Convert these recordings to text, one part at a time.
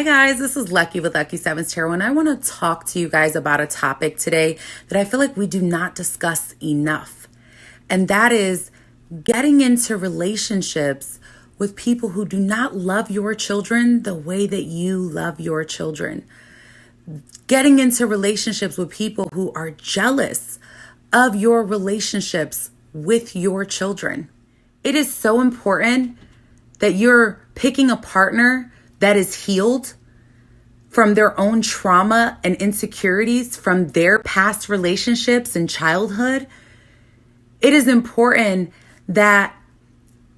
Hi guys, this is Lucky with Lucky Sevens Tarot, and I want to talk to you guys about a topic today that I feel like we do not discuss enough. And that is getting into relationships with people who do not love your children the way that you love your children. Getting into relationships with people who are jealous of your relationships with your children. It is so important that you're picking a partner that is healed from their own trauma and insecurities from their past relationships and childhood. It is important that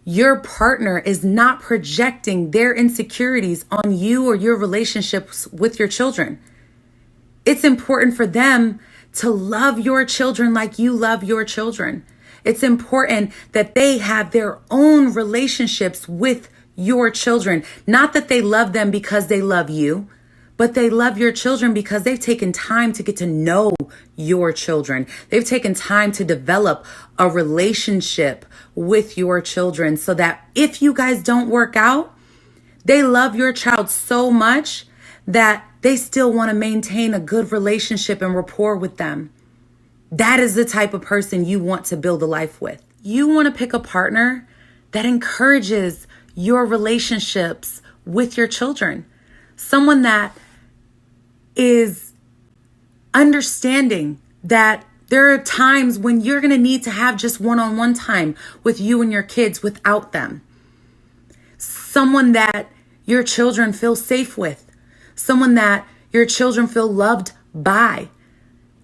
your partner is not projecting their insecurities on you or your relationships with your children. It's important for them to love your children like you love your children. It's important that they have their own relationships with your children. Not that they love them because they love you, but they love your children because they've taken time to get to know your children. They've taken time to develop a relationship with your children so that if you guys don't work out, they love your child so much that they still want to maintain a good relationship and rapport with them. That is the type of person you want to build a life with. You want to pick a partner that encourages your relationships with your children. Someone that is understanding that there are times when you're going to need to have just one-on-one time with you and your kids without them. Someone that your children feel safe with. Someone that your children feel loved by.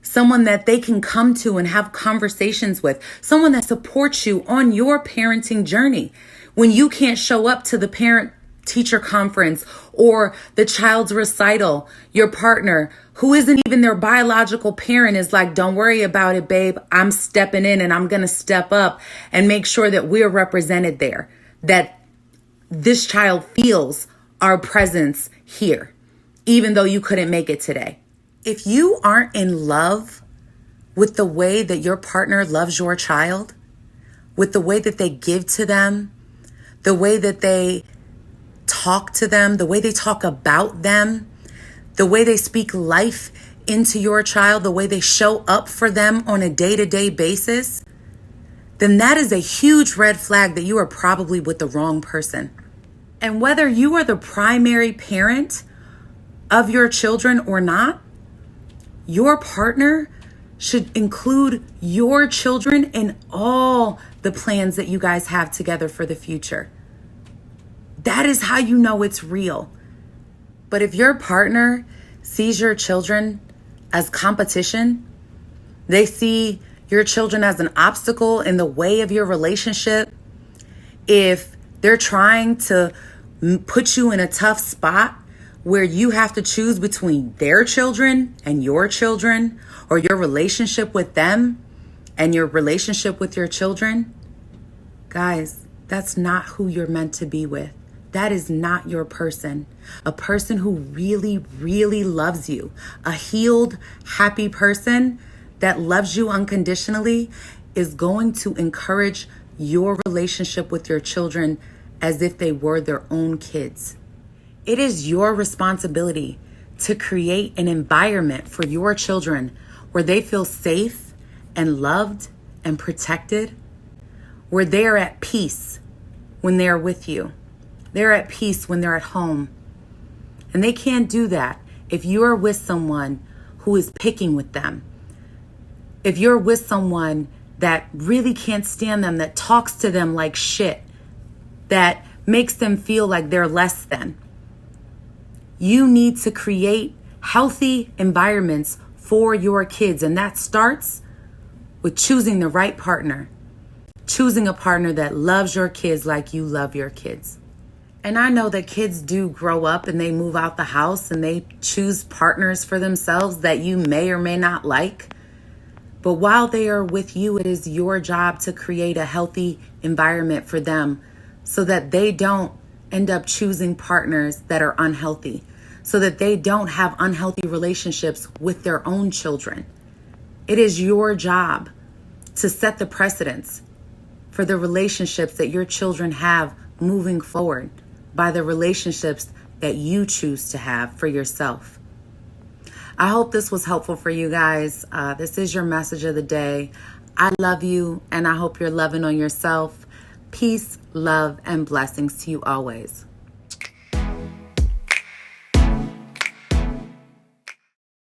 Someone that they can come to and have conversations with. Someone that supports you on your parenting journey. When you can't show up to the parent-teacher conference or the child's recital, your partner, who isn't even their biological parent, is like, don't worry about it, babe. I'm stepping in and I'm going to step up and make sure that we're represented there, that this child feels our presence here, even though you couldn't make it today. If you aren't in love with the way that your partner loves your child, with the way that they give to them, the way that they talk to them, the way they talk about them, the way they speak life into your child, the way they show up for them on a day-to-day basis, then that is a huge red flag that you are probably with the wrong person. And whether you are the primary parent of your children or not, your partner should include your children in all the plans that you guys have together for the future. That is how you know it's real. But if your partner sees your children as competition, they see your children as an obstacle in the way of your relationship, if they're trying to put you in a tough spot where you have to choose between their children and your children, or your relationship with them and your relationship with your children, guys, that's not who you're meant to be with. That is not your person. A person who really, really loves you, a healed, happy person that loves you unconditionally, is going to encourage your relationship with your children as if they were their own kids. It is your responsibility to create an environment for your children where they feel safe and loved and protected, where they are at peace when they are with you. They're at peace when they're at home. And they can't do that if you're with someone who is picking with them. If you're with someone that really can't stand them, that talks to them like shit, that makes them feel like they're less than. You need to create healthy environments for your kids. And that starts with choosing the right partner. Choosing a partner that loves your kids like you love your kids. And I know that kids do grow up and they move out the house and they choose partners for themselves that you may or may not like. But while they are with you, it is your job to create a healthy environment for them so that they don't end up choosing partners that are unhealthy, so that they don't have unhealthy relationships with their own children. It is your job to set the precedence for the relationships that your children have moving forward by the relationships that you choose to have for yourself. I hope this was helpful for you guys. This is your message of the day. I love you, and I hope you're loving on yourself. Peace, love, and blessings to you always.